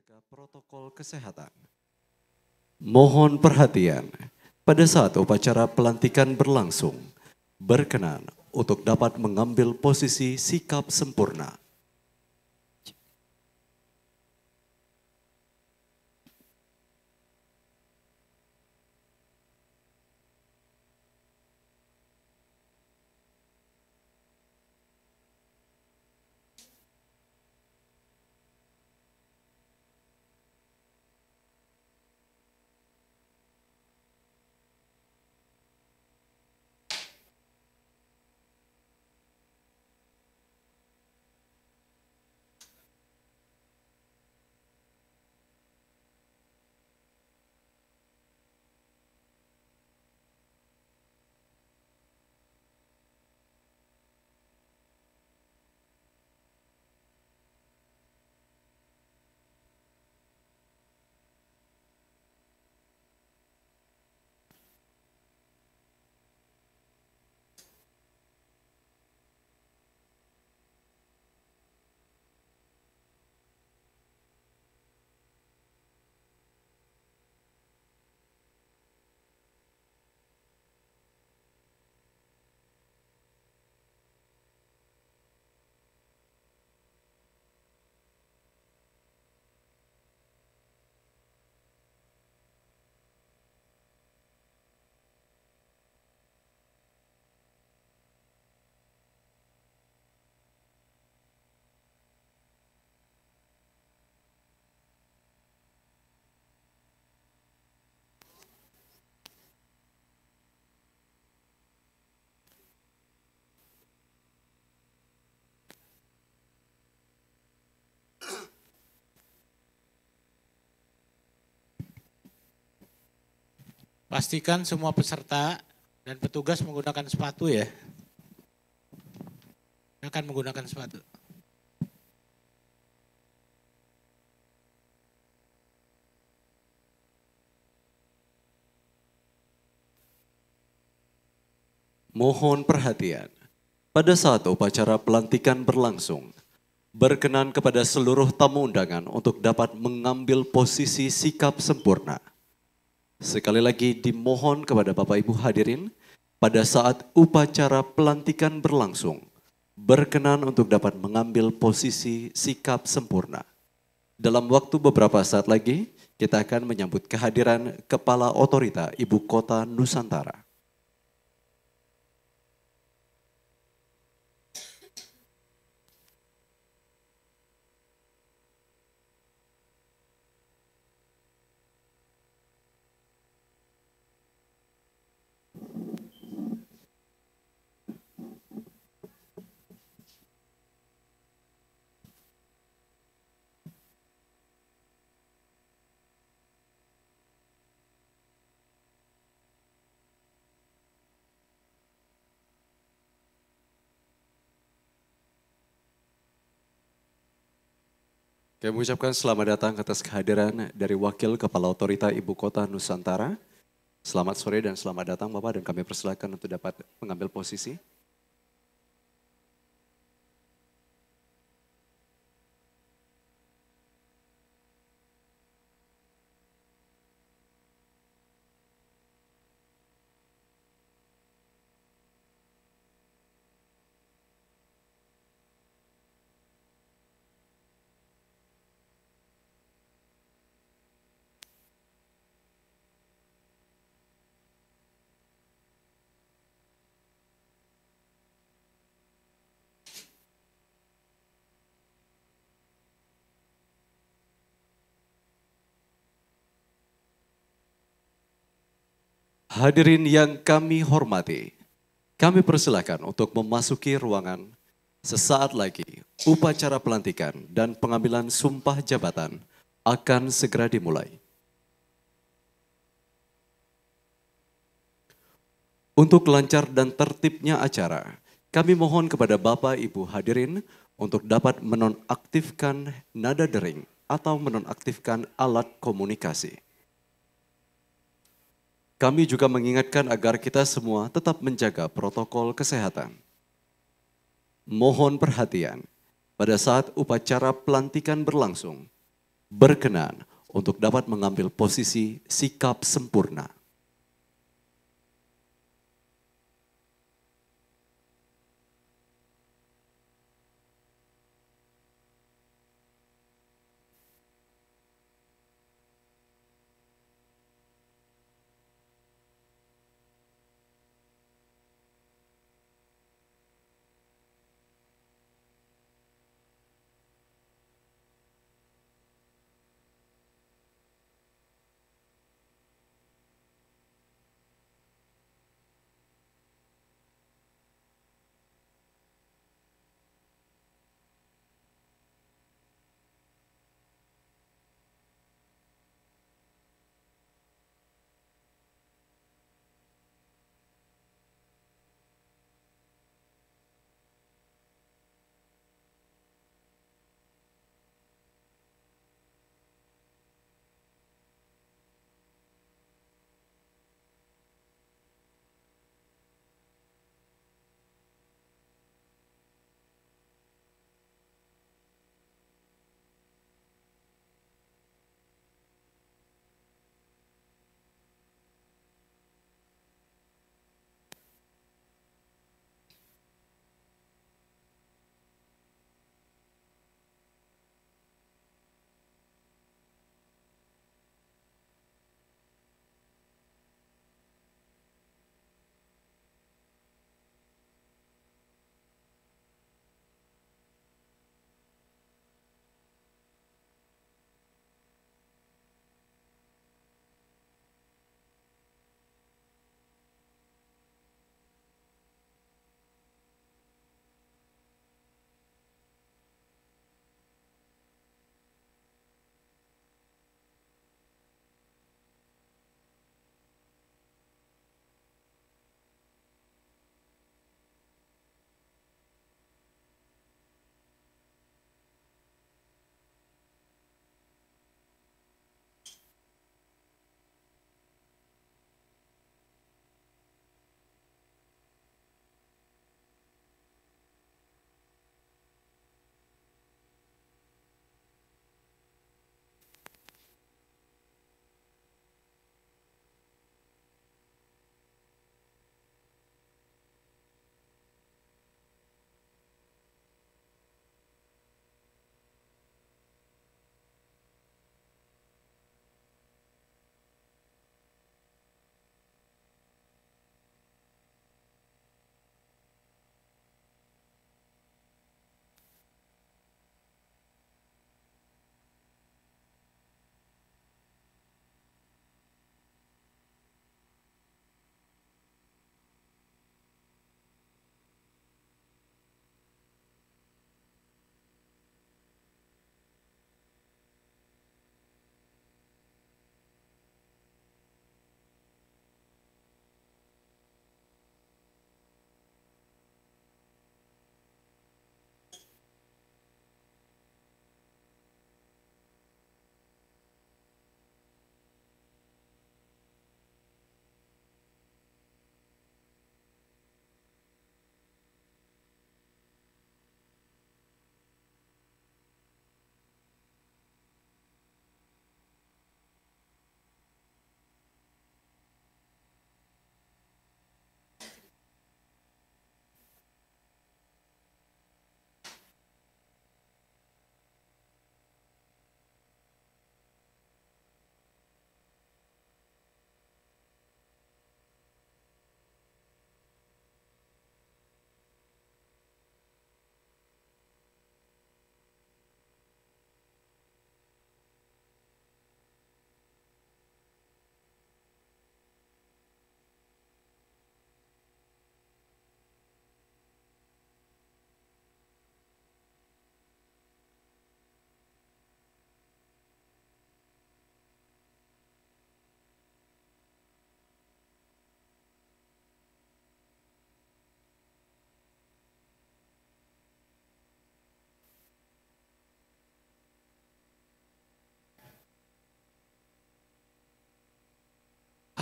menjaga protokol kesehatan. Mohon perhatian pada saat upacara pelantikan berlangsung, berkenan untuk dapat mengambil posisi sikap sempurna. Pastikan semua peserta dan petugas menggunakan sepatu ya. Akan menggunakan sepatu. Mohon perhatian pada saat upacara pelantikan berlangsung, berkenan kepada seluruh tamu undangan untuk dapat mengambil posisi sikap sempurna. Sekali lagi dimohon kepada Bapak Ibu hadirin, pada saat upacara pelantikan berlangsung, berkenan untuk dapat mengambil posisi sikap sempurna. Dalam waktu beberapa saat lagi, kita akan menyambut kehadiran Kepala Otorita Ibu Kota Nusantara. Kami mengucapkan selamat datang atas kehadiran dari Wakil Kepala Otorita Ibu Kota Nusantara. Selamat sore dan selamat datang Bapak, dan kami persilakan untuk dapat mengambil posisi. Hadirin yang kami hormati, kami persilakan untuk memasuki ruangan. Sesaat lagi, upacara pelantikan dan pengambilan sumpah jabatan akan segera dimulai. Untuk lancar dan tertibnya acara, kami mohon kepada Bapak Ibu hadirin untuk dapat menonaktifkan nada dering atau menonaktifkan alat komunikasi. Kami juga mengingatkan agar kita semua tetap menjaga protokol kesehatan. Mohon perhatian pada saat upacara pelantikan berlangsung, berkenan untuk dapat mengambil posisi sikap sempurna.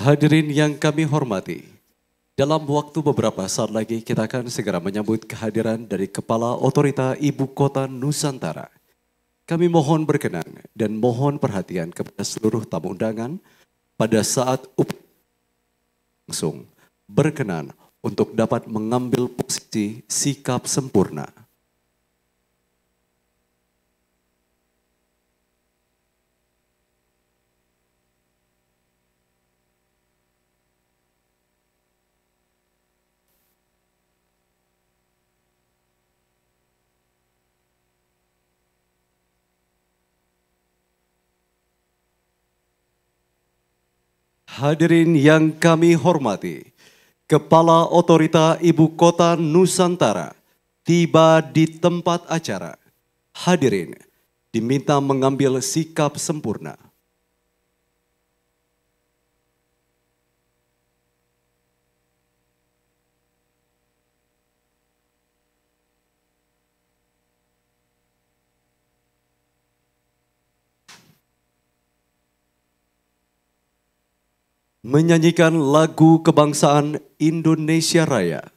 Hadirin yang kami hormati, dalam waktu beberapa saat lagi kita akan segera menyambut kehadiran dari Kepala Otorita Ibu Kota Nusantara. Kami mohon berkenan dan mohon perhatian kepada seluruh tamu undangan pada saat langsung berkenan untuk dapat mengambil posisi sikap sempurna. Hadirin yang kami hormati, Kepala Otorita Ibu Kota Nusantara tiba di tempat acara. Hadirin diminta mengambil sikap sempurna. Menyanyikan lagu kebangsaan Indonesia Raya.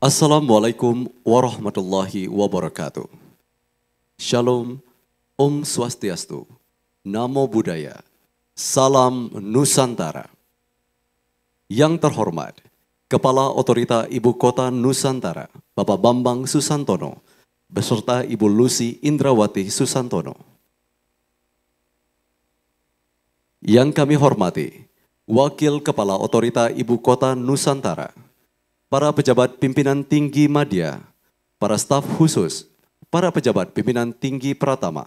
Assalamualaikum warahmatullahi wabarakatuh. Shalom, Om Swastiastu, Namo Buddhaya, Salam Nusantara. Yang terhormat, Kepala Otorita Ibu Kota Nusantara, Bapak Bambang Susantono, beserta Ibu Lucy Indrawati Susantono. Yang kami hormati, Wakil Kepala Otorita Ibu Kota Nusantara, para pejabat pimpinan tinggi madya, para staf khusus, para pejabat pimpinan tinggi pratama,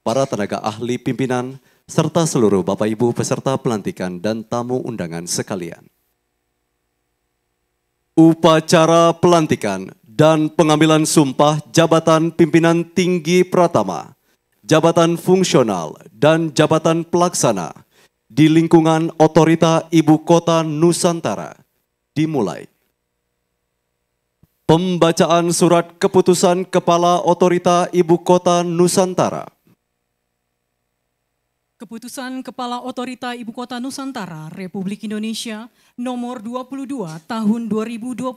para tenaga ahli pimpinan, serta seluruh Bapak Ibu peserta pelantikan dan tamu undangan sekalian. Upacara pelantikan dan pengambilan sumpah jabatan pimpinan tinggi pratama, jabatan fungsional, dan jabatan pelaksana di lingkungan Otorita Ibu Kota Nusantara dimulai. Pembacaan surat keputusan Kepala Otorita Ibu Kota Nusantara. Keputusan Kepala Otorita Ibu Kota Nusantara Republik Indonesia nomor 22 tahun 2024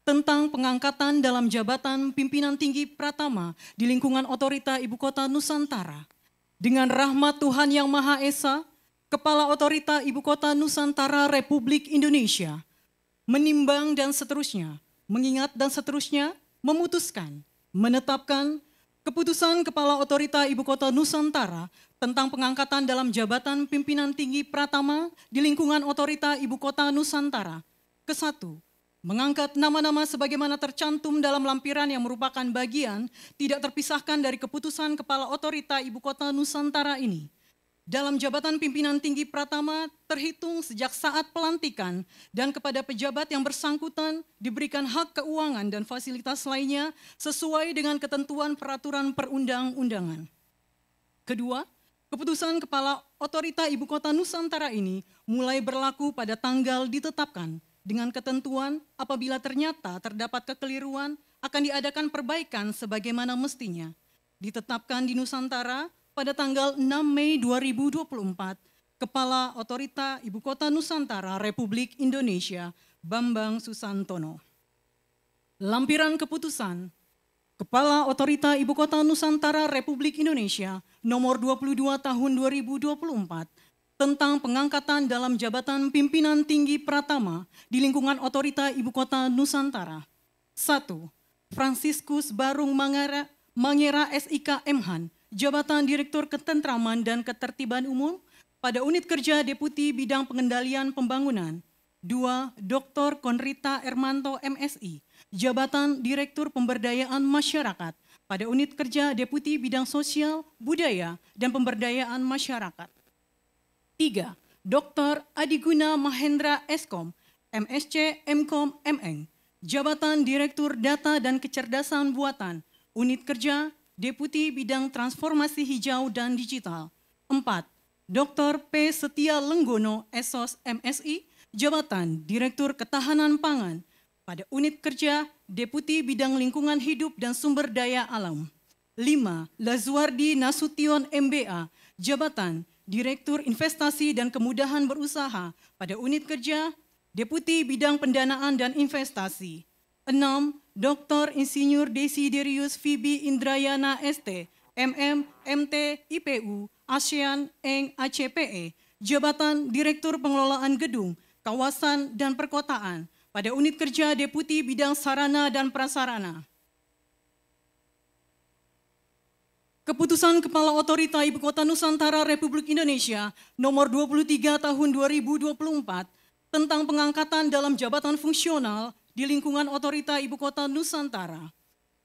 tentang pengangkatan dalam jabatan pimpinan tinggi pratama di lingkungan Otorita Ibu Kota Nusantara. Dengan rahmat Tuhan Yang Maha Esa, Kepala Otorita Ibu Kota Nusantara Republik Indonesia menimbang dan seterusnya, mengingat dan seterusnya, memutuskan, menetapkan keputusan Kepala Otorita Ibu Kota Nusantara tentang pengangkatan dalam jabatan pimpinan tinggi pratama di lingkungan Otorita Ibu Kota Nusantara. Ke-1, mengangkat nama-nama sebagaimana tercantum dalam lampiran yang merupakan bagian tidak terpisahkan dari keputusan Kepala Otorita Ibu Kota Nusantara ini. dalam jabatan pimpinan tinggi Pratama terhitung sejak saat pelantikan dan kepada pejabat yang bersangkutan diberikan hak keuangan dan fasilitas lainnya sesuai dengan ketentuan peraturan perundang-undangan. Kedua, keputusan Kepala Otorita Ibu Kota Nusantara ini mulai berlaku pada tanggal ditetapkan dengan ketentuan apabila ternyata terdapat kekeliruan akan diadakan perbaikan sebagaimana mestinya. Ditetapkan di Nusantara pada tanggal 6 Mei 2024, Kepala Otorita Ibu Kota Nusantara Republik Indonesia, Bambang Susantono. Lampiran keputusan Kepala Otorita Ibu Kota Nusantara Republik Indonesia nomor 22 tahun 2024 tentang pengangkatan dalam jabatan pimpinan tinggi Pratama di lingkungan Otorita Ibu Kota Nusantara. 1. Franciscus Barung Mangera SIK Mhan, Jabatan Direktur Ketentraman dan Ketertiban Umum pada Unit Kerja Deputi Bidang Pengendalian Pembangunan. 2. Dr. Konrita Ermanto MSI, Jabatan Direktur Pemberdayaan Masyarakat pada Unit Kerja Deputi Bidang Sosial, Budaya, dan Pemberdayaan Masyarakat. 3. Dr. Adiguna Mahendra Eskom, MSc Mkom MN, Jabatan Direktur Data dan Kecerdasan Buatan, Unit Kerja Deputi Bidang Transformasi Hijau dan Digital. 4. Dr. P. Setia Lenggono Esos MSI, Jabatan Direktur Ketahanan Pangan pada Unit Kerja Deputi Bidang Lingkungan Hidup dan Sumber Daya Alam. 5. Lazuardi Nasution MBA, Jabatan Direktur Investasi dan Kemudahan Berusaha pada Unit Kerja Deputi Bidang Pendanaan dan Investasi. 6. Dr. Insinyur Desiderius Fibi Indrayana ST, MM, MT, IPU, ASEAN, ENG, ACPE, Jabatan Direktur Pengelolaan Gedung, Kawasan dan Perkotaan pada Unit Kerja Deputi Bidang Sarana dan Prasarana. Keputusan Kepala Otorita Ibu Kota Nusantara Republik Indonesia nomor 23 tahun 2024 tentang pengangkatan dalam jabatan fungsional di lingkungan Otorita Ibu Kota Nusantara.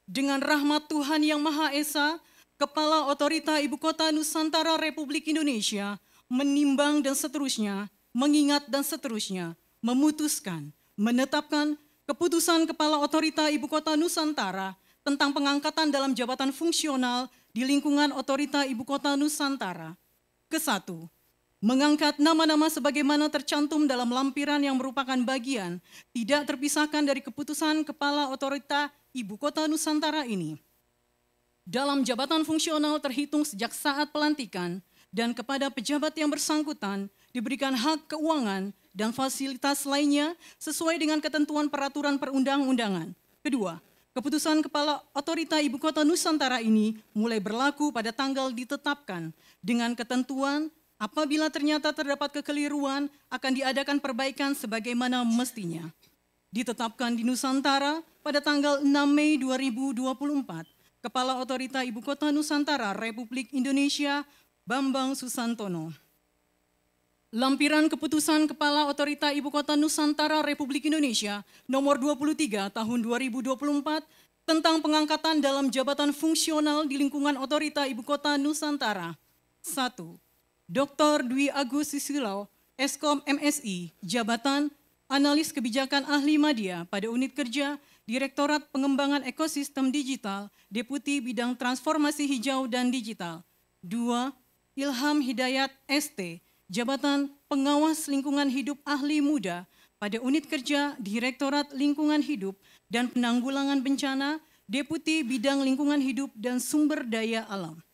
Dengan rahmat Tuhan Yang Maha Esa, Kepala Otorita Ibu Kota Nusantara Republik Indonesia menimbang dan seterusnya, mengingat dan seterusnya, memutuskan, menetapkan keputusan Kepala Otorita Ibu Kota Nusantara tentang pengangkatan dalam jabatan fungsional di lingkungan Otorita Ibu Kota Nusantara. Ke-1, mengangkat nama-nama sebagaimana tercantum dalam lampiran yang merupakan bagian tidak terpisahkan dari keputusan Kepala Otorita Ibu Kota Nusantara ini. Dalam jabatan fungsional terhitung sejak saat pelantikan dan kepada pejabat yang bersangkutan diberikan hak keuangan dan fasilitas lainnya sesuai dengan ketentuan peraturan perundang-undangan. Kedua, keputusan Kepala Otorita Ibu Kota Nusantara ini mulai berlaku pada tanggal ditetapkan dengan ketentuan apabila ternyata terdapat kekeliruan akan diadakan perbaikan sebagaimana mestinya. Ditetapkan di Nusantara pada tanggal 6 Mei 2024, Kepala Otorita Ibu Kota Nusantara Republik Indonesia Bambang Susantono. Lampiran keputusan Kepala Otorita Ibu Kota Nusantara Republik Indonesia nomor 23 tahun 2024 tentang pengangkatan dalam jabatan fungsional di lingkungan Otorita Ibu Kota Nusantara. 1. Dr. Dwi Agus Susilo, Eskom MSI, Jabatan Analis Kebijakan Ahli Madya pada Unit Kerja Direktorat Pengembangan Ekosistem Digital, Deputi Bidang Transformasi Hijau dan Digital. 2. Ilham Hidayat ST, Jabatan Pengawas Lingkungan Hidup Ahli Muda pada Unit Kerja Direktorat Lingkungan Hidup dan Penanggulangan Bencana, Deputi Bidang Lingkungan Hidup dan Sumber Daya Alam.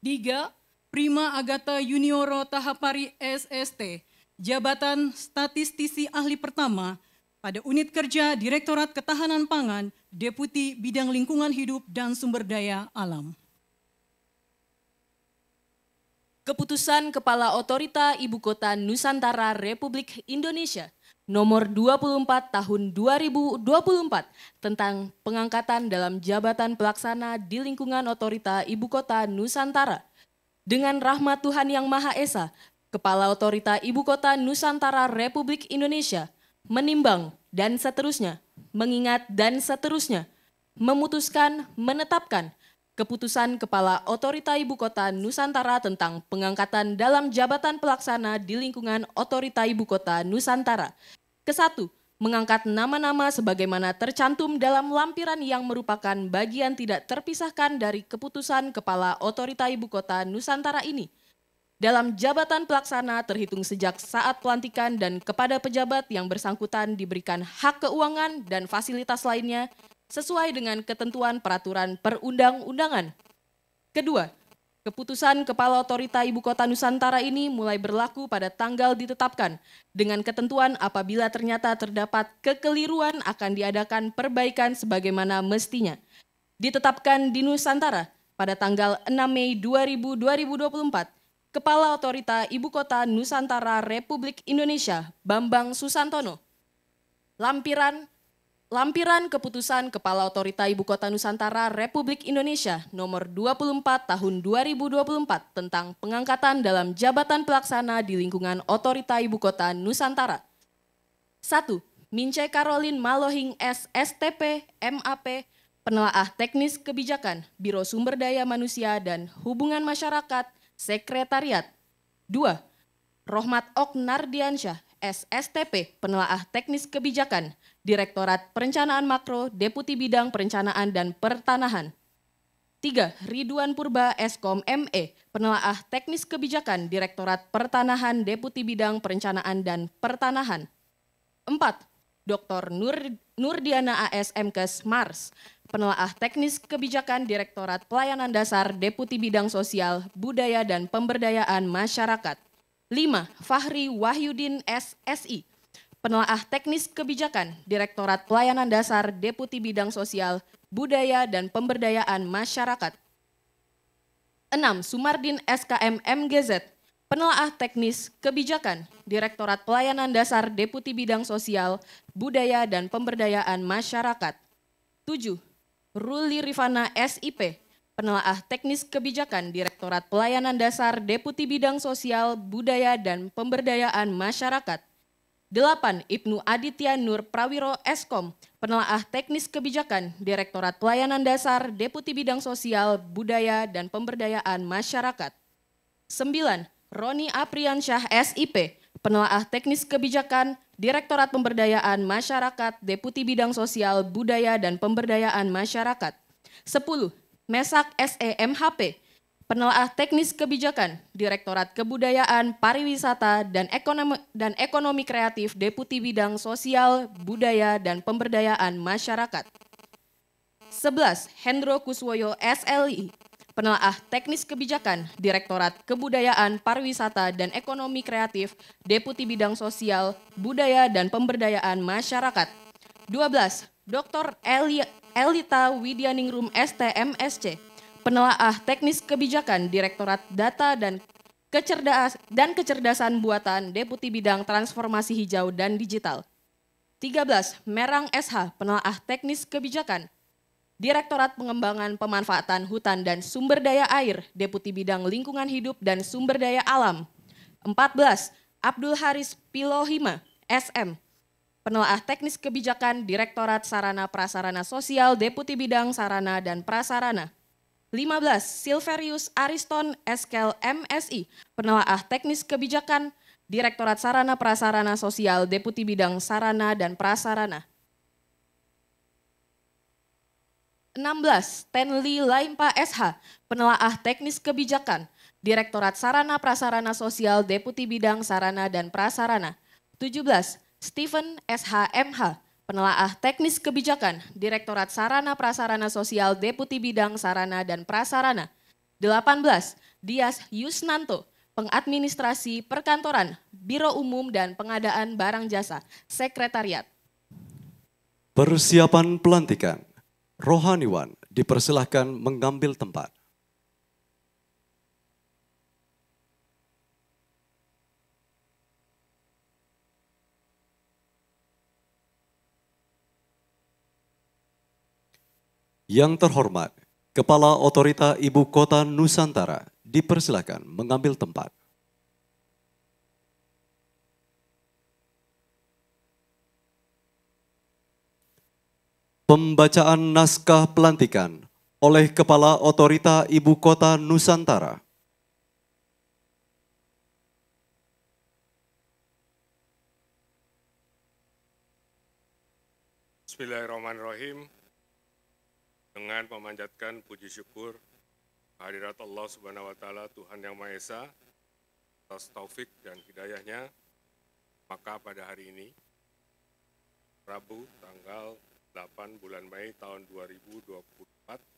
3. Prima Agatha Yunioro Tahapari SST, Jabatan Statistisi Ahli Pertama pada Unit Kerja Direktorat Ketahanan Pangan, Deputi Bidang Lingkungan Hidup dan Sumber Daya Alam. Keputusan Kepala Otorita Ibu Kota Nusantara Republik Indonesia nomor 24 tahun 2024 tentang pengangkatan dalam jabatan pelaksana di lingkungan Otorita Ibu Kota Nusantara. Dengan rahmat Tuhan Yang Maha Esa, Kepala Otorita Ibu Kota Nusantara Republik Indonesia menimbang dan seterusnya, mengingat dan seterusnya, memutuskan, menetapkan Keputusan Kepala Otorita Ibu Kota Nusantara tentang pengangkatan dalam jabatan pelaksana di lingkungan Otorita Ibu Kota Nusantara. Ke-1, mengangkat nama-nama sebagaimana tercantum dalam lampiran yang merupakan bagian tidak terpisahkan dari keputusan Kepala Otorita Ibu Kota Nusantara ini. Dalam jabatan pelaksana terhitung sejak saat pelantikan dan kepada pejabat yang bersangkutan diberikan hak keuangan dan fasilitas lainnya sesuai dengan ketentuan peraturan perundang-undangan. Kedua, keputusan Kepala Otorita Ibu Kota Nusantara ini mulai berlaku pada tanggal ditetapkan dengan ketentuan apabila ternyata terdapat kekeliruan akan diadakan perbaikan sebagaimana mestinya. Ditetapkan di Nusantara pada tanggal 6 Mei 2024, Kepala Otorita Ibu Kota Nusantara Republik Indonesia Bambang Susantono. Lampiran Keputusan Kepala Otorita Ibu Kota Nusantara Republik Indonesia Nomor 24 Tahun 2024 tentang pengangkatan dalam jabatan pelaksana di lingkungan Otorita Ibu Kota Nusantara. 1. Mince Caroline Malohing SSTP, MAP, Penelaah Teknis Kebijakan, Biro Sumber Daya Manusia dan Hubungan Masyarakat, Sekretariat. 2. Rohmat Ok Nardiansyah, SSTP, Penelaah Teknis Kebijakan, Direktorat Perencanaan Makro, Deputi Bidang Perencanaan dan Pertanahan. 3. Ridwan Purba, Eskom ME, Penelaah Teknis Kebijakan, Direktorat Pertanahan, Deputi Bidang Perencanaan dan Pertanahan. 4. Dr. Nurdiana AS Mkes Mars, Penelaah Teknis Kebijakan, Direktorat Pelayanan Dasar, Deputi Bidang Sosial, Budaya dan Pemberdayaan Masyarakat. 5. Fahri Wahyudin SSI, Penelaah Teknis Kebijakan, Direktorat Pelayanan Dasar, Deputi Bidang Sosial, Budaya dan Pemberdayaan Masyarakat. 6. Sumardin SKM MGZ, Penelaah Teknis Kebijakan, Direktorat Pelayanan Dasar, Deputi Bidang Sosial, Budaya dan Pemberdayaan Masyarakat. 7. Ruli Rifana SIP, Penelaah Teknis Kebijakan, Direktorat Pelayanan Dasar, Deputi Bidang Sosial, Budaya dan Pemberdayaan Masyarakat. 8. Ibnu Aditya Nur Prawiro Eskom, Penelaah Teknis Kebijakan, Direktorat Pelayanan Dasar, Deputi Bidang Sosial, Budaya dan Pemberdayaan Masyarakat. 9. Roni Apriansyah SIP, Penelaah Teknis Kebijakan, Direktorat Pemberdayaan Masyarakat, Deputi Bidang Sosial, Budaya dan Pemberdayaan Masyarakat. 10. Mesak SEMHP, Penelaah Teknis Kebijakan, Direktorat Kebudayaan, Pariwisata dan Ekonomi Kreatif, Deputi Bidang Sosial, Budaya dan Pemberdayaan Masyarakat. 11. Hendro Kuswoyo SLI, Penelaah Teknis Kebijakan, Direktorat Kebudayaan, Pariwisata dan Ekonomi Kreatif, Deputi Bidang Sosial, Budaya dan Pemberdayaan Masyarakat. 12. Dr. Elita Widyaningrum STMSC, Penelaah Teknis Kebijakan, Direktorat Data dan Kecerdasan Buatan, Deputi Bidang Transformasi Hijau dan Digital. 13. Merang SH, Penelaah Teknis Kebijakan, Direktorat Pengembangan Pemanfaatan Hutan dan Sumber Daya Air, Deputi Bidang Lingkungan Hidup dan Sumber Daya Alam. 14. Abdul Haris Pilohima, SM, Penelaah Teknis Kebijakan, Direktorat Sarana Prasarana Sosial, Deputi Bidang Sarana dan Prasarana. 15. Silverius Ariston Eskel MSI, Penelaah Teknis Kebijakan, Direktorat Sarana Prasarana Sosial, Deputi Bidang Sarana dan Prasarana. 16. Stanley Laimpa SH, Penelaah Teknis Kebijakan, Direktorat Sarana Prasarana Sosial, Deputi Bidang Sarana dan Prasarana. 17. Stephen SHMH, Penelaah Teknis Kebijakan, Direktorat Sarana Prasarana Sosial, Deputi Bidang Sarana dan Prasarana. 18. Dias Yusnanto, Pengadministrasi Perkantoran, Biro Umum dan Pengadaan Barang Jasa, Sekretariat. Persiapan pelantikan. Rohaniwan dipersilahkan mengambil tempat. Yang terhormat, Kepala Otorita Ibu Kota Nusantara dipersilakan mengambil tempat. Pembacaan naskah pelantikan oleh Kepala Otorita Ibu Kota Nusantara. Bismillahirrahmanirrahim. Dengan memanjatkan puji syukur hadirat Allah Subhanahu wa taala Tuhan Yang Maha Esa atas taufik dan hidayahnya, maka pada hari ini Rabu tanggal 8 bulan Mei tahun 2024,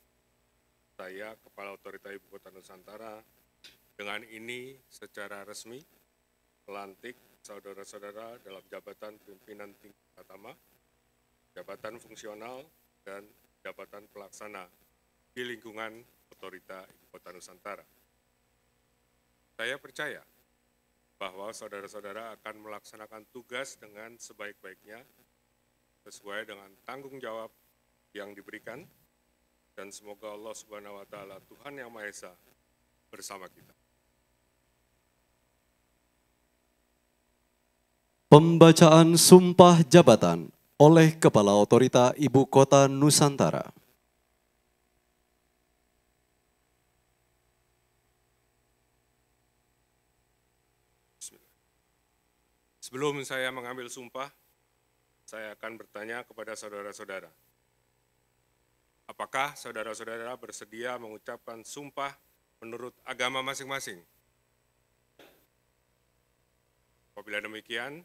saya Kepala Otorita Ibu Kota Nusantara dengan ini secara resmi melantik saudara-saudara dalam jabatan pimpinan tinggi pertama, jabatan fungsional, dan jabatan pelaksana di lingkungan Otorita Ibu Kota Nusantara. Saya percaya bahwa saudara-saudara akan melaksanakan tugas dengan sebaik-baiknya, sesuai dengan tanggung jawab yang diberikan, dan semoga Allah Subhanahu wa taala Tuhan Yang Maha Esa bersama kita. Pembacaan Sumpah Jabatan oleh Kepala Otorita Ibu Kota Nusantara. Sebelum saya mengambil sumpah, saya akan bertanya kepada saudara-saudara. Apakah saudara-saudara bersedia mengucapkan sumpah menurut agama masing-masing? Apabila demikian,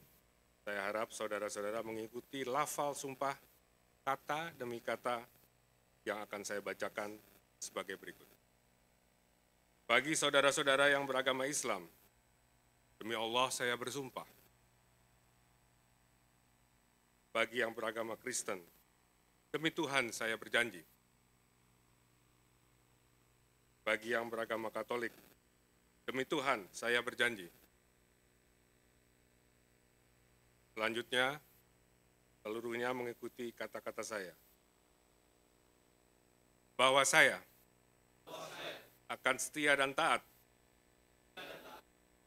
saya harap saudara-saudara mengikuti lafal sumpah kata demi kata yang akan saya bacakan sebagai berikut. Bagi saudara-saudara yang beragama Islam, demi Allah saya bersumpah. Bagi yang beragama Kristen, demi Tuhan saya berjanji. Bagi yang beragama Katolik, demi Tuhan saya berjanji. Selanjutnya, seluruhnya mengikuti kata-kata saya. Bahwa saya akan setia dan taat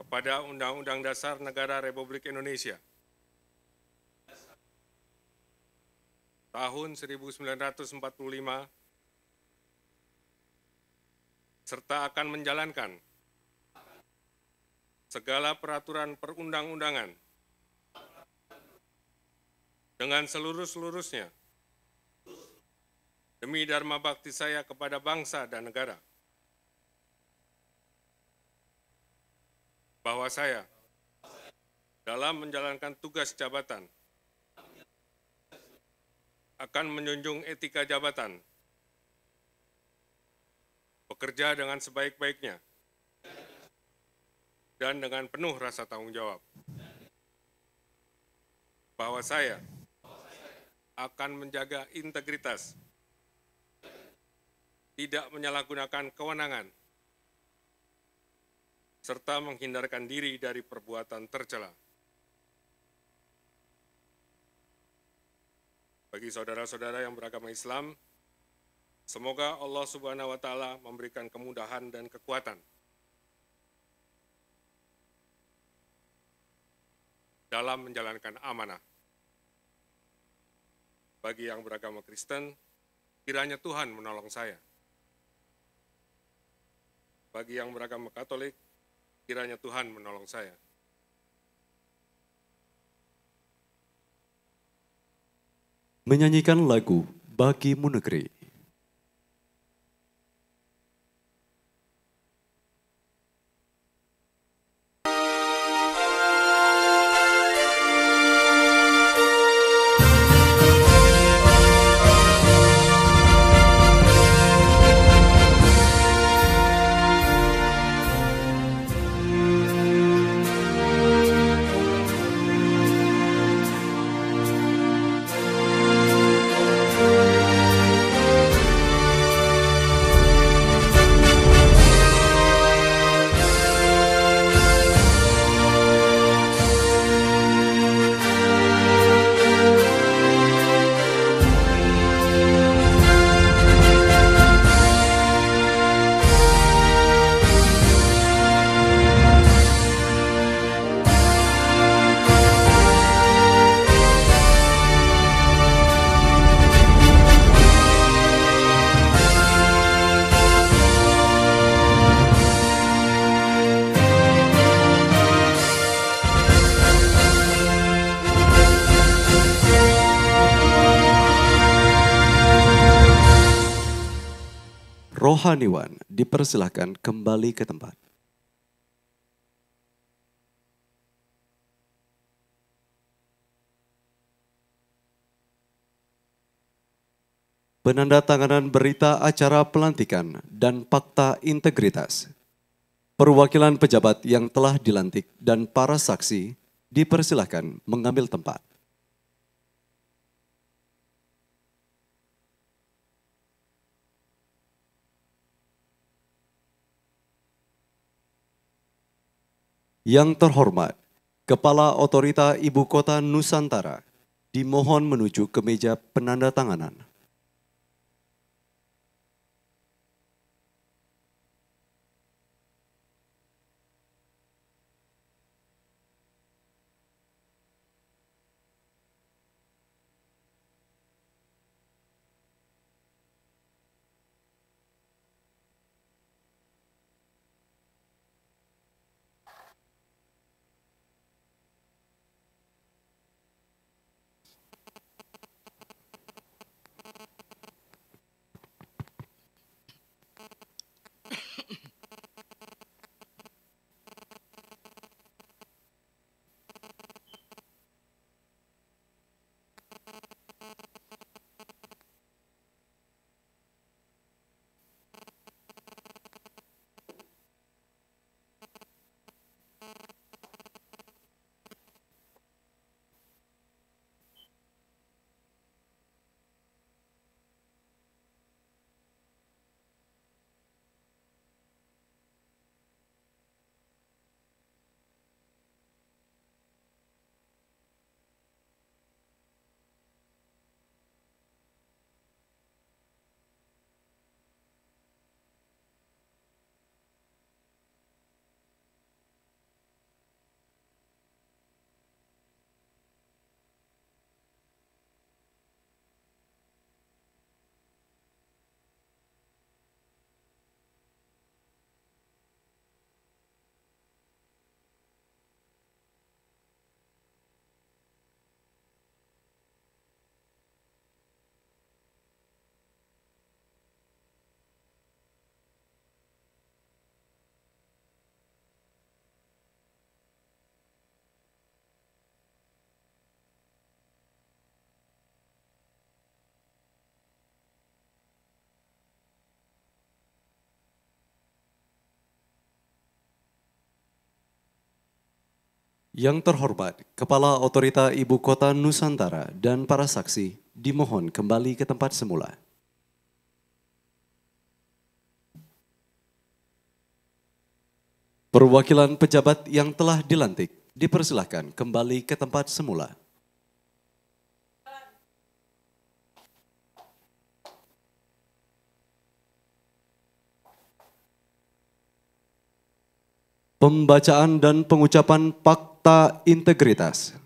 kepada Undang-Undang Dasar Negara Republik Indonesia tahun 1945, serta akan menjalankan segala peraturan perundang-undangan dengan seluruh-seluruhnya demi dharma bakti saya kepada bangsa dan negara. Bahwa saya dalam menjalankan tugas jabatan akan menjunjung etika jabatan, bekerja dengan sebaik-baiknya, dan dengan penuh rasa tanggung jawab. Bahwa saya akan menjaga integritas, tidak menyalahgunakan kewenangan, serta menghindarkan diri dari perbuatan tercela. Bagi saudara-saudara yang beragama Islam, semoga Allah Subhanahu wa taala memberikan kemudahan dan kekuatan dalam menjalankan amanah. Bagi yang beragama Kristen, kiranya Tuhan menolong saya. Bagi yang beragama Katolik, kiranya Tuhan menolong saya. Menyanyikan lagu Bagimu Negeri. Rohaniwan dipersilahkan kembali ke tempat. Penandatanganan berita acara pelantikan dan fakta integritas. Perwakilan pejabat yang telah dilantik dan para saksi dipersilahkan mengambil tempat. Yang terhormat, Kepala Otorita Ibu Kota Nusantara dimohon menuju ke meja penandatanganan. Yang terhormat, Kepala Otorita Ibu Kota Nusantara dan para saksi dimohon kembali ke tempat semula. Perwakilan pejabat yang telah dilantik dipersilahkan kembali ke tempat semula. Pembacaan dan pengucapan fakta integritas.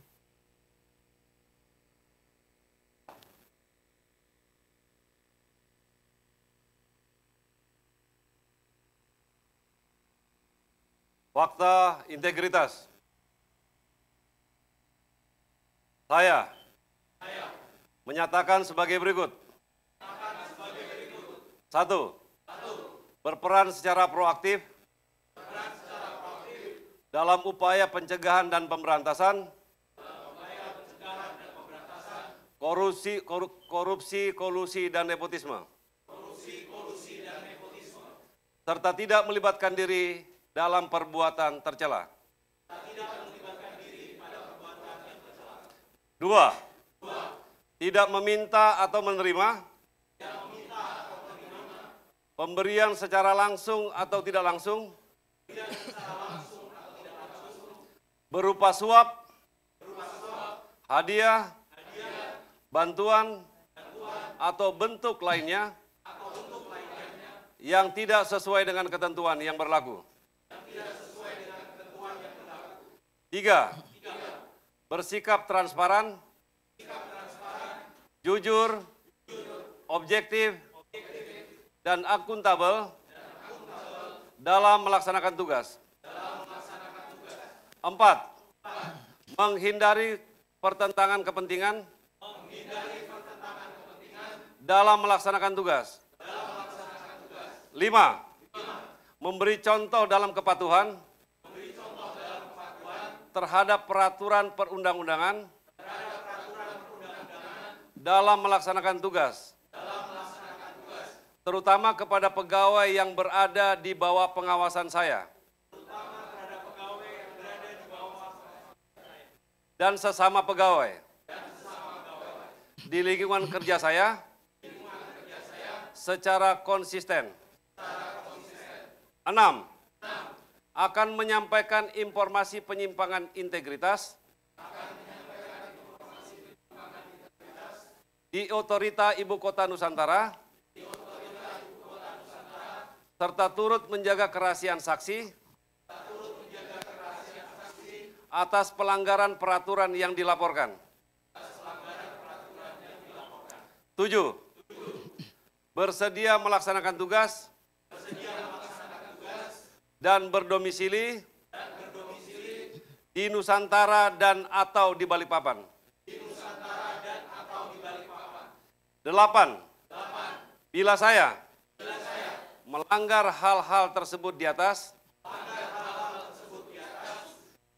Fakta integritas. Saya menyatakan sebagai berikut. 1. Berperan secara proaktif dalam upaya pencegahan dan pemberantasan korupsi, kolusi, dan nepotisme. Serta tidak melibatkan diri dalam perbuatan tercela. 2. Tidak meminta atau menerima pemberian secara langsung atau tidak langsung berupa suap, hadiah, bantuan, atau bentuk lainnya yang tidak sesuai dengan ketentuan yang berlaku. 3. Bersikap transparan, jujur, objektif, dan akuntabel dalam melaksanakan tugas. 4. Menghindari pertentangan kepentingan dalam melaksanakan tugas. 5. 5. Memberi contoh dalam kepatuhan terhadap peraturan perundang-undangan dalam melaksanakan tugas, terutama kepada pegawai yang berada di bawah pengawasan saya dan sesama pegawai di lingkungan kerja saya secara konsisten. 6. Akan menyampaikan informasi penyimpangan integritas di Otorita Ibu Kota Nusantara serta turut menjaga kerahasiaan saksi atas pelanggaran peraturan yang dilaporkan. 7. Bersedia melaksanakan tugas dan berdomisili di Nusantara dan atau di Balikpapan. 8. Bila saya melanggar hal-hal tersebut di atas,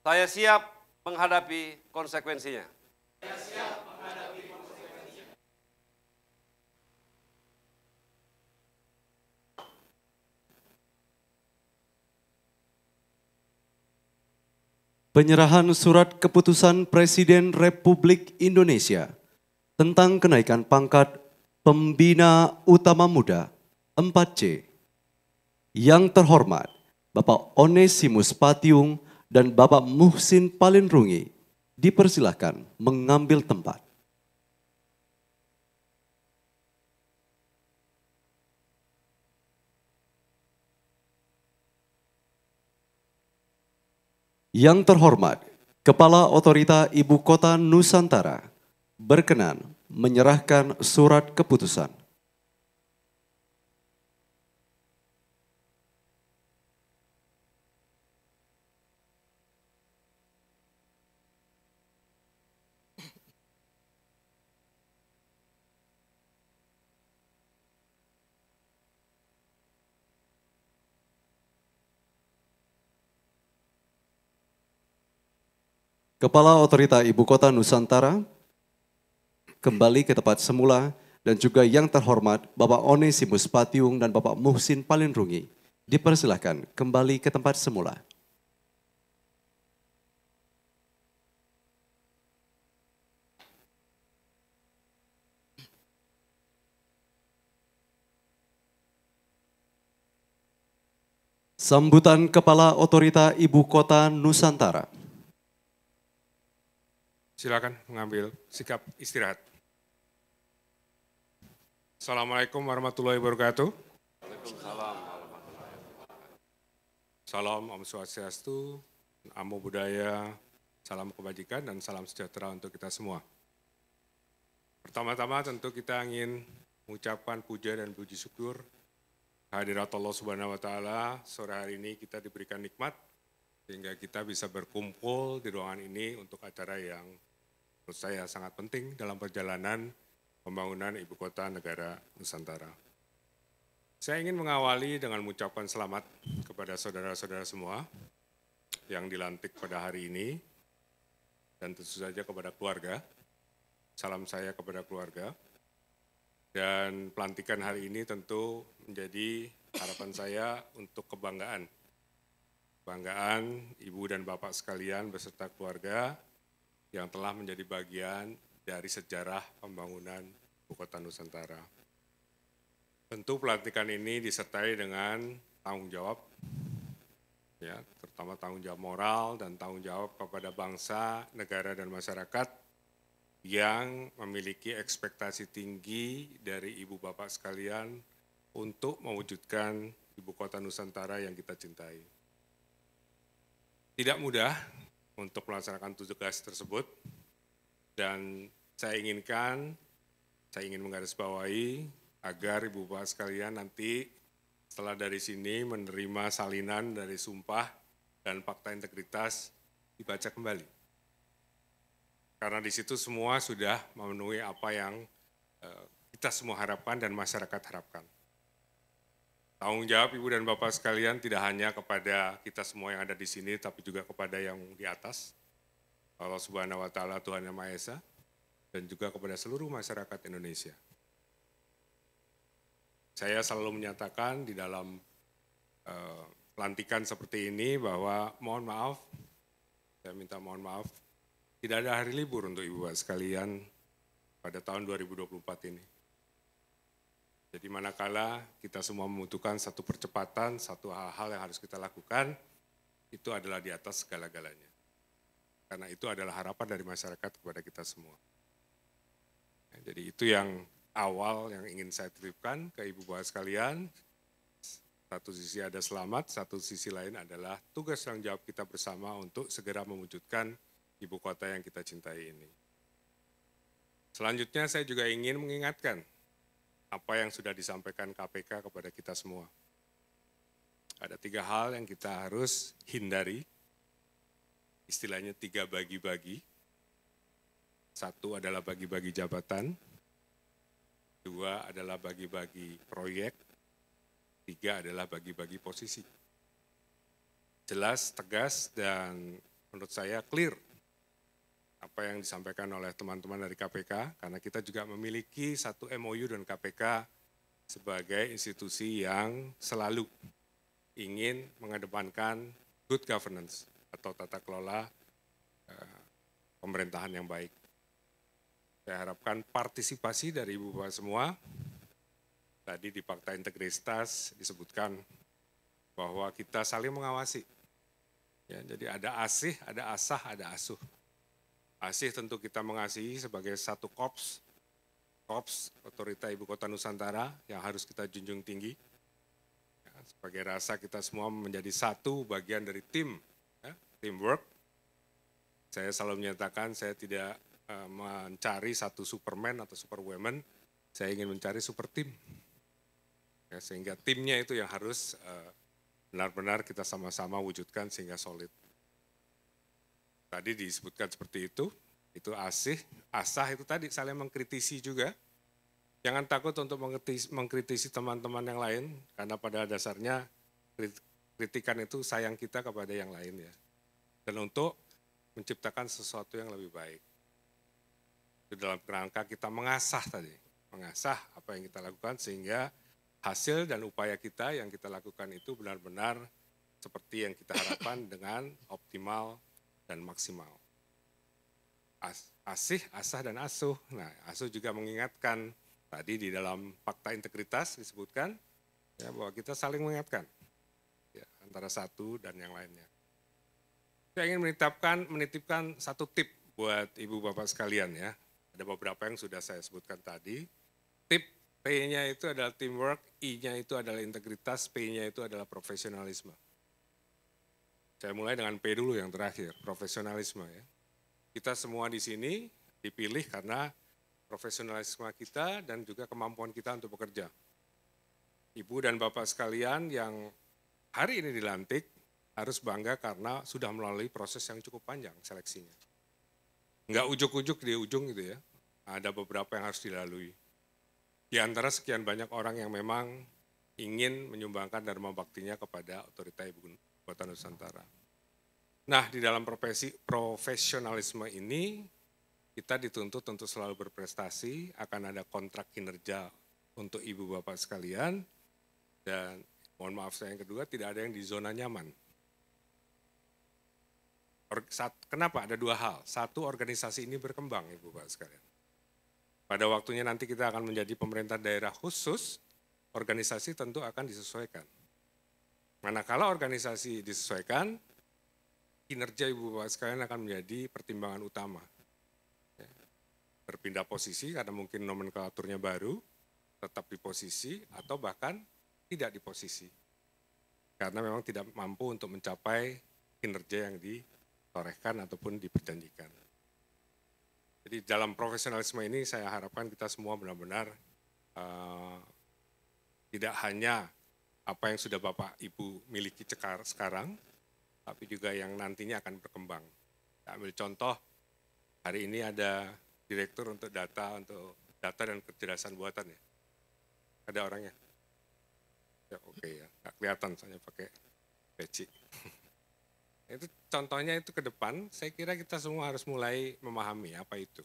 saya siap menghadapi konsekuensinya. Penyerahan surat keputusan Presiden Republik Indonesia tentang kenaikan pangkat Pembina Utama Muda 4C. Yang terhormat Bapak Onesimus Patiung dan Bapak Muhsin Palinrungi dipersilahkan mengambil tempat. Yang terhormat, Kepala Otorita Ibu Kota Nusantara berkenan menyerahkan surat keputusan. Kepala Otorita Ibu Kota Nusantara kembali ke tempat semula dan juga yang terhormat Bapak Onesimus Patiung dan Bapak Muhsin Palinrungi dipersilahkan kembali ke tempat semula. Sambutan Kepala Otorita Ibu Kota Nusantara. Silakan mengambil sikap istirahat. Assalamualaikum warahmatullahi wabarakatuh. Salam Om Swastiastu, Namo Buddhaya, salam kebajikan dan salam sejahtera untuk kita semua. Pertama-tama tentu kita ingin mengucapkan puja dan puji syukur kehadirat Allah Subhanahu wa Ta'ala. Sore hari ini kita diberikan nikmat sehingga kita bisa berkumpul di ruangan ini untuk acara yang menurut saya sangat penting dalam perjalanan pembangunan Ibu Kota Negara Nusantara. Saya ingin mengawali dengan mengucapkan selamat kepada saudara-saudara semua yang dilantik pada hari ini dan tentu saja kepada keluarga. Salam saya kepada keluarga. Dan pelantikan hari ini tentu menjadi harapan saya untuk kebanggaan. Kebanggaan Ibu dan Bapak sekalian beserta keluarga yang telah menjadi bagian dari sejarah pembangunan Ibu Kota Nusantara. Tentu pelantikan ini disertai dengan tanggung jawab, ya, terutama tanggung jawab moral dan tanggung jawab kepada bangsa, negara, dan masyarakat yang memiliki ekspektasi tinggi dari Ibu Bapak sekalian untuk mewujudkan Ibu Kota Nusantara yang kita cintai. Tidak mudah untuk melaksanakan tugas tersebut, dan saya ingin menggarisbawahi agar Ibu Bapak sekalian nanti setelah dari sini menerima salinan dari sumpah dan fakta integritas dibaca kembali. Karena di situ semua sudah memenuhi apa yang kita semua harapkan dan masyarakat harapkan. Tanggung jawab Ibu dan Bapak sekalian tidak hanya kepada kita semua yang ada di sini, tapi juga kepada yang di atas, Allah Subhanahu wa Ta'ala, Tuhan Yang Maha Esa, dan juga kepada seluruh masyarakat Indonesia. Saya selalu menyatakan di dalam pelantikan seperti ini bahwa mohon maaf, saya minta mohon maaf, tidak ada hari libur untuk Ibu Bapak sekalian pada tahun 2024 ini. Jadi manakala kita semua membutuhkan satu percepatan, satu hal-hal yang harus kita lakukan, itu adalah di atas segala-galanya. Karena itu adalah harapan dari masyarakat kepada kita semua. Jadi itu yang awal yang ingin saya titipkan ke Ibu Bapak sekalian. Satu sisi ada selamat, satu sisi lain adalah tugas tanggung jawab kita bersama untuk segera mewujudkan ibu kota yang kita cintai ini. Selanjutnya saya juga ingin mengingatkan apa yang sudah disampaikan KPK kepada kita semua. Ada 3 hal yang kita harus hindari, istilahnya 3 bagi-bagi. 1 adalah bagi-bagi jabatan, 2 adalah bagi-bagi proyek, 3 adalah bagi-bagi posisi. Jelas, tegas, dan menurut saya clear apa yang disampaikan oleh teman-teman dari KPK, karena kita juga memiliki satu MOU dengan KPK sebagai institusi yang selalu ingin mengedepankan good governance atau tata kelola pemerintahan yang baik. Saya harapkan partisipasi dari Ibu Bapak semua. Tadi di Fakta Integritas disebutkan bahwa kita saling mengawasi. Ya, jadi ada asih, ada asah, ada asuh. Asih tentu kita mengasihi sebagai satu korps Otorita Ibu Kota Nusantara yang harus kita junjung tinggi. Ya, sebagai rasa kita semua menjadi satu bagian dari tim, ya, teamwork. Saya selalu menyatakan saya tidak mencari satu superman atau superwoman, saya ingin mencari super tim. Ya, sehingga timnya itu yang harus benar-benar kita sama-sama wujudkan sehingga solid. Tadi disebutkan seperti itu asih, asah itu tadi saling mengkritisi juga. Jangan takut untuk mengkritisi teman-teman yang lain, karena pada dasarnya kritikan itu sayang kita kepada yang lain ya. Dan untuk menciptakan sesuatu yang lebih baik. Itu dalam kerangka kita mengasah tadi, mengasah apa yang kita lakukan sehingga hasil dan upaya kita yang kita lakukan itu benar-benar seperti yang kita harapkan dengan optimal dan maksimal. Asih, asah, dan asuh. Nah, asuh juga mengingatkan, tadi di dalam Fakta Integritas disebutkan, ya, bahwa kita saling mengingatkan ya, antara satu dan yang lainnya. Saya ingin menitipkan satu tip buat Ibu Bapak sekalian ya. Ada beberapa yang sudah saya sebutkan tadi. Tip P-nya itu adalah teamwork, I-nya itu adalah integritas, P-nya itu adalah profesionalisme. Saya mulai dengan P dulu yang terakhir, profesionalisme ya. Kita semua di sini dipilih karena profesionalisme kita dan juga kemampuan kita untuk bekerja. Ibu dan Bapak sekalian yang hari ini dilantik harus bangga karena sudah melalui proses yang cukup panjang seleksinya. Enggak ujuk-ujuk di ujung gitu ya, ada beberapa yang harus dilalui. Di antara sekian banyak orang yang memang ingin menyumbangkan dharma baktinya kepada Otorita Ibu Kota Nusantara. Nah, di dalam profesionalisme ini kita dituntut untuk selalu berprestasi, akan ada kontrak kinerja untuk Ibu Bapak sekalian, dan mohon maaf saya yang kedua, tidak ada yang di zona nyaman. Kenapa? Ada 2 hal. Satu, organisasi ini berkembang Ibu Bapak sekalian. Pada waktunya nanti kita akan menjadi pemerintah daerah khusus, organisasi tentu akan disesuaikan. Manakala organisasi disesuaikan, kinerja Ibu Bapak sekalian akan menjadi pertimbangan utama. Berpindah posisi karena mungkin nomenklaturnya baru, tetap di posisi atau bahkan tidak di posisi. Karena memang tidak mampu untuk mencapai kinerja yang ditorehkan ataupun diperjanjikan. Jadi dalam profesionalisme ini saya harapkan kita semua benar-benar tidak hanya apa yang sudah Bapak Ibu miliki sekarang, tapi juga yang nantinya akan berkembang. Saya ambil contoh, hari ini ada direktur untuk data dan kecerdasan buatan ya. Ada orangnya? Ya oke ya, nggak kelihatan soalnya pakai peci. Itu contohnya itu ke depan, saya kira kita semua harus mulai memahami apa itu.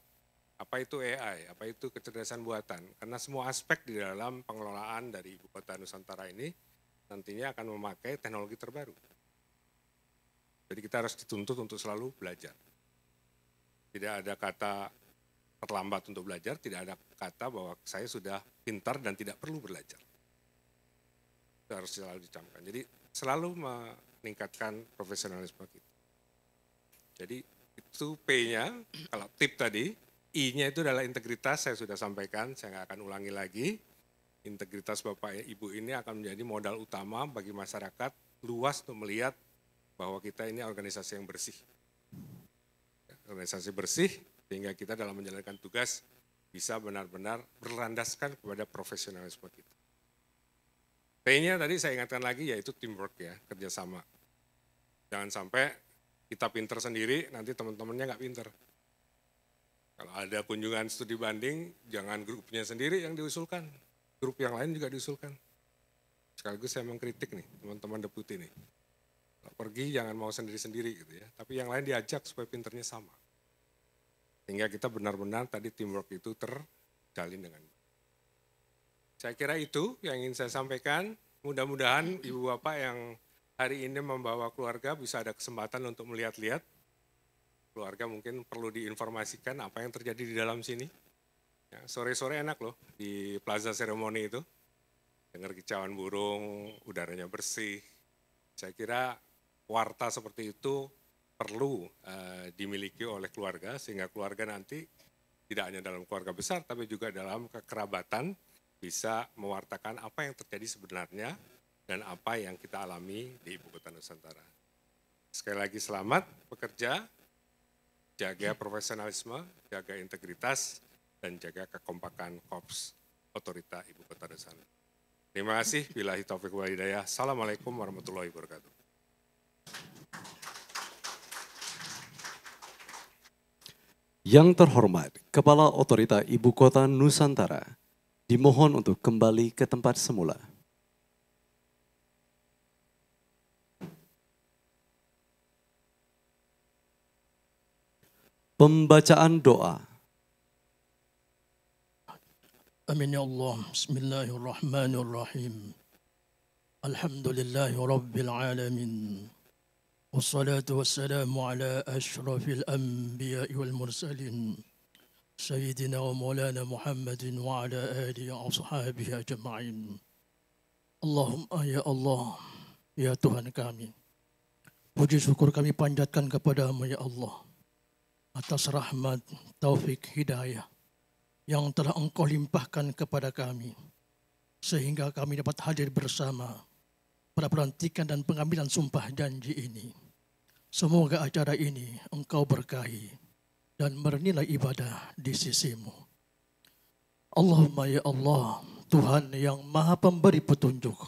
Apa itu AI, apa itu kecerdasan buatan. Karena semua aspek di dalam pengelolaan dari Ibu Kota Nusantara ini nantinya akan memakai teknologi terbaru. Jadi kita harus dituntut untuk selalu belajar. Tidak ada kata terlambat untuk belajar, tidak ada kata bahwa saya sudah pintar dan tidak perlu belajar. Itu harus selalu dicamkan. Jadi selalu meningkatkan profesionalisme kita. Jadi itu P-nya, kalau tip tadi, I-nya itu adalah integritas, saya sudah sampaikan, saya nggak akan ulangi lagi. Integritas Bapak Ibu ini akan menjadi modal utama bagi masyarakat luas untuk melihat bahwa kita ini organisasi yang bersih. Organisasi bersih, sehingga kita dalam menjalankan tugas bisa benar-benar berlandaskan kepada profesionalisme kita. T-nya tadi saya ingatkan lagi yaitu teamwork ya, kerjasama. Jangan sampai kita pinter sendiri, nanti teman-temannya nggak pinter. Kalau ada kunjungan studi banding, jangan grupnya sendiri yang diusulkan, grup yang lain juga diusulkan. Sekaligus saya mengkritik nih, teman-teman deputi nih. Kalau pergi jangan mau sendiri-sendiri gitu ya, tapi yang lain diajak supaya pinternya sama. Sehingga kita benar-benar tadi teamwork itu terjalin dengan baik. Saya kira itu yang ingin saya sampaikan. Mudah-mudahan Ibu Bapak yang hari ini membawa keluarga bisa ada kesempatan untuk melihat-lihat. Keluarga mungkin perlu diinformasikan apa yang terjadi di dalam sini. Ya, sore-sore enak loh di Plaza Seremoni itu. Dengar kicauan burung, udaranya bersih. Saya kira warta seperti itu perlu dimiliki oleh keluarga sehingga keluarga nanti tidak hanya dalam keluarga besar tapi juga dalam kekerabatan bisa mewartakan apa yang terjadi sebenarnya dan apa yang kita alami di Ibu Kota Nusantara. Sekali lagi selamat bekerja, jaga profesionalisme, jaga integritas, dan jaga kekompakan Korps Otorita Ibu Kota Nusantara. Terima kasih. Billahi taufiq wal hidayah. Assalamualaikum warahmatullahi wabarakatuh. Yang terhormat, Kepala Otorita Ibu Kota Nusantara, dimohon untuk kembali ke tempat semula. Pembacaan doa. Amin ya Allah. Bismillahirrahmanirrahim. Alhamdulillahi Rabbil Alamin. Wassalatu wassalamu ala ashrafil anbiya'i wal mursalin. Sayyidina wa maulana Muhammadin wa ala alihi wa ashabihi ajma'in. Allahumma ya Allah, ya Tuhan kami. Puji syukur kami panjatkan kepadamu ya Allah. Atas rahmat, taufik, hidayah yang telah Engkau limpahkan kepada kami. Sehingga kami dapat hadir bersama pada pelantikan dan pengambilan sumpah janji ini. Semoga acara ini Engkau berkahi dan bernilai ibadah di sisimu. Allahumma ya Allah, Tuhan yang maha pemberi petunjuk.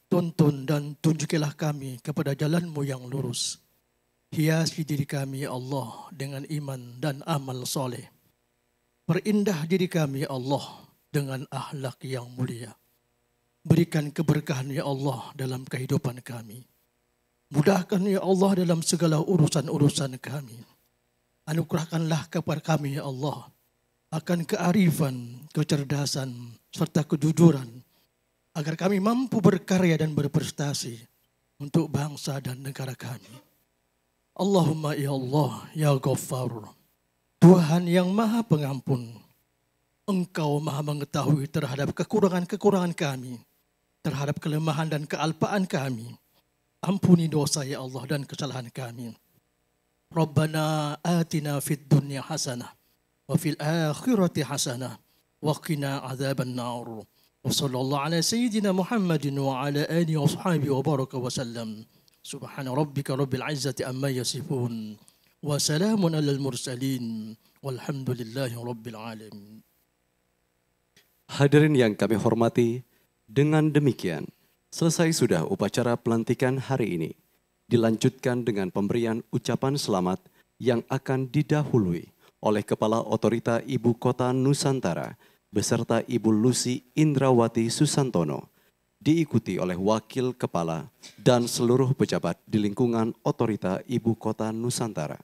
Tuntun dan tunjukilah kami kepada jalan-Mu yang lurus. Hiasi diri kami ya Allah dengan iman dan amal soleh. Perindah diri kami ya Allah dengan akhlak yang mulia. Berikan keberkahan ya Allah dalam kehidupan kami. Mudahkan ya Allah dalam segala urusan-urusan kami. Anugerahkanlah kepada kami ya Allah akan kearifan, kecerdasan, serta kejujuran agar kami mampu berkarya dan berprestasi untuk bangsa dan negara kami. Allahumma ya Allah ya Ghaffar, Tuhan yang maha pengampun. Engkau maha mengetahui terhadap kekurangan-kekurangan kami, terhadap kelemahan dan kealpaan kami. Ampuni dosa ya Allah dan kesalahan kami. Rabbana atina fid dunya hasanah wa fil akhirati hasanah wa qina adzaban nar. Wa sallallahu ala sayyidina Muhammadin wa ala alihi wa sahbihi wa baraka wa sallam. Subhana rabbika rabbil izzati amma yasifun wa salamun alal mursalin walhamdulillahi rabbil alamin. Hadirin yang kami hormati, dengan demikian selesai sudah upacara pelantikan hari ini. Dilanjutkan dengan pemberian ucapan selamat yang akan didahului oleh Kepala Otorita Ibu Kota Nusantara beserta Ibu Lucy Indrawati Susantono. diikuti oleh Wakil Kepala dan seluruh pejabat di lingkungan Otorita Ibu Kota Nusantara.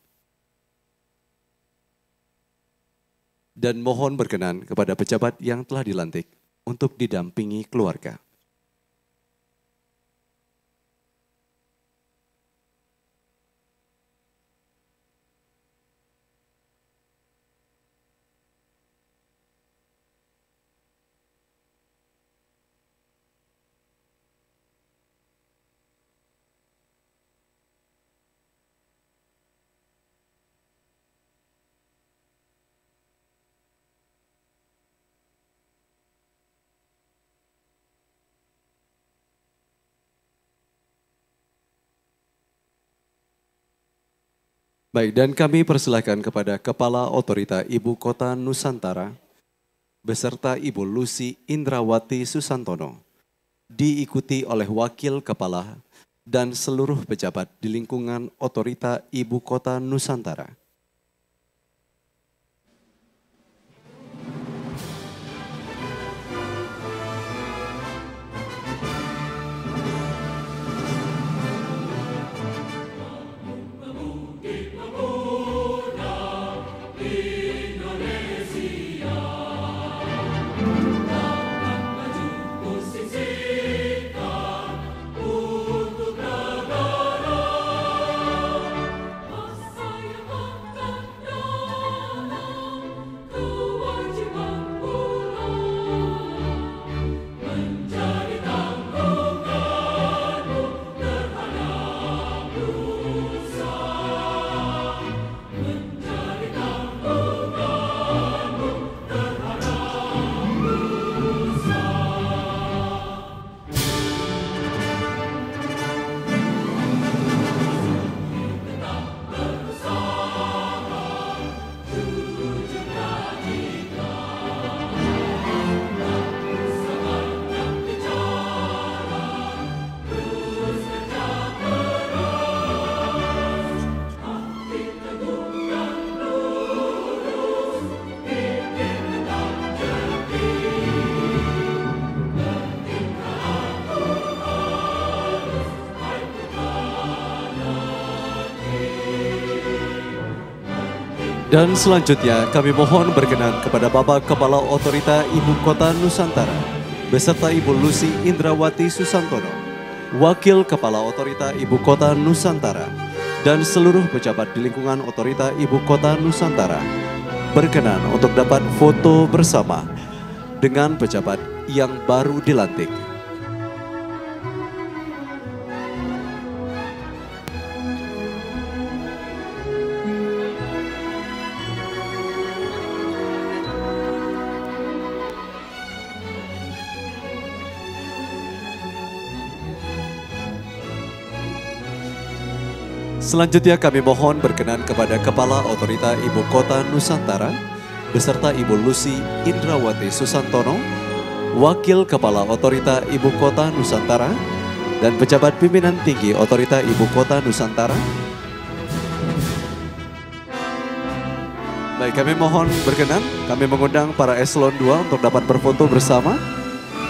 Dan mohon berkenan kepada pejabat yang telah dilantik untuk didampingi keluarga. Baik, dan kami persilahkan kepada Kepala Otorita Ibu Kota Nusantara beserta Ibu Lucy Indrawati Susantono, diikuti oleh Wakil Kepala dan seluruh pejabat di lingkungan Otorita Ibu Kota Nusantara. Dan selanjutnya kami mohon berkenan kepada Bapak Kepala Otorita Ibu Kota Nusantara beserta Ibu Lucy Indrawati Susantono, Wakil Kepala Otorita Ibu Kota Nusantara dan seluruh pejabat di lingkungan Otorita Ibu Kota Nusantara berkenan untuk dapat foto bersama dengan pejabat yang baru dilantik. Selanjutnya kami mohon berkenan kepada Kepala Otorita Ibu Kota Nusantara beserta Ibu Lucy Indrawati Susantono, Wakil Kepala Otorita Ibu Kota Nusantara dan pejabat pimpinan tinggi Otorita Ibu Kota Nusantara. Baik, kami mohon berkenan, kami mengundang para eselon 2 untuk dapat berfoto bersama.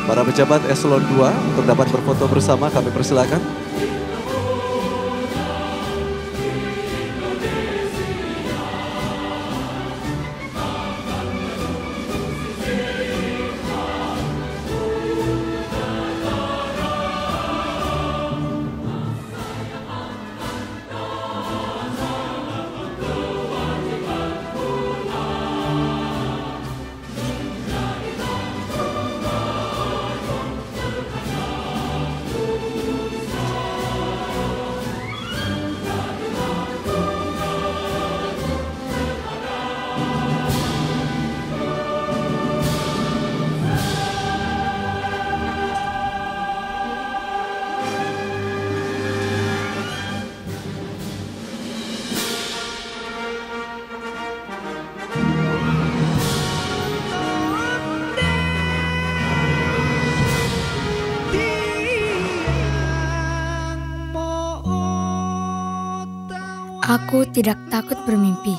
Para pejabat eselon 2 untuk dapat berfoto bersama, kami persilakan. Aku tidak takut bermimpi,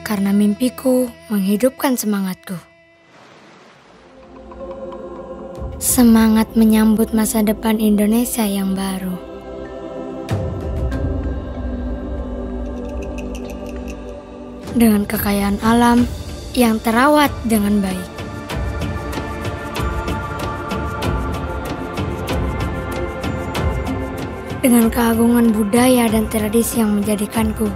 karena mimpiku menghidupkan semangatku. Semangat menyambut masa depan Indonesia yang baru. Dengan kekayaan alam yang terawat dengan baik. Dengan keagungan budaya dan tradisi yang menjadikanku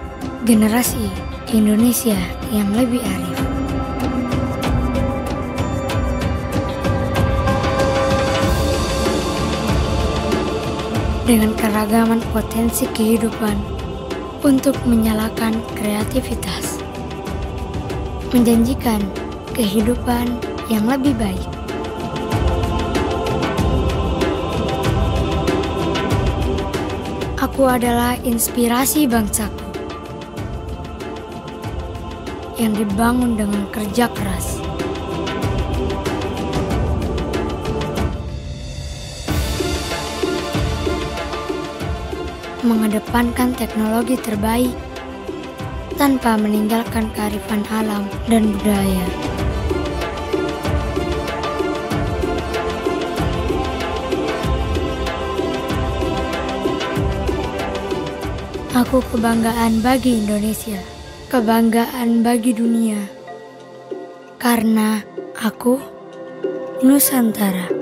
generasi Indonesia yang lebih arif. Dengan keragaman potensi kehidupan untuk menyalakan kreativitas, menjanjikan kehidupan yang lebih baik. Aku adalah inspirasi bangsaku yang dibangun dengan kerja keras. Mengedepankan teknologi terbaik tanpa meninggalkan kearifan alam dan budaya. Aku kebanggaan bagi Indonesia, kebanggaan bagi dunia, karena aku Nusantara.